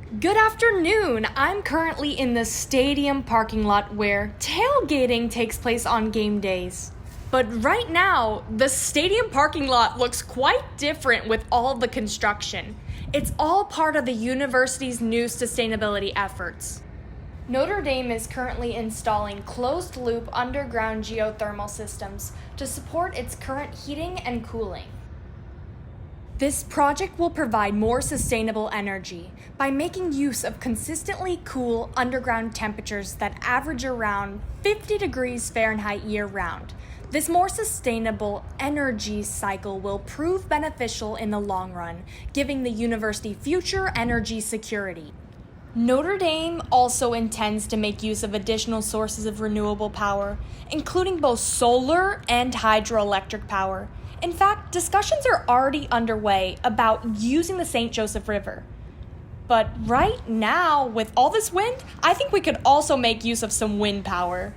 Good afternoon! I'm currently in the stadium parking lot where tailgating takes place on game days. But right now, the stadium parking lot looks quite different with all the construction. It's all part of the university's new sustainability efforts. Notre Dame is currently installing closed-loop underground geothermal systems to support its current heating and cooling. This project will provide more sustainable energy by making use of consistently cool underground temperatures that average around 50 degrees Fahrenheit year-round. This more sustainable energy cycle will prove beneficial in the long run, giving the university future energy security. Notre Dame also intends to make use of additional sources of renewable power, including both solar and hydroelectric power. In fact, discussions are already underway about using the St. Joseph River. But right now, with all this wind, I think we could also make use of some wind power.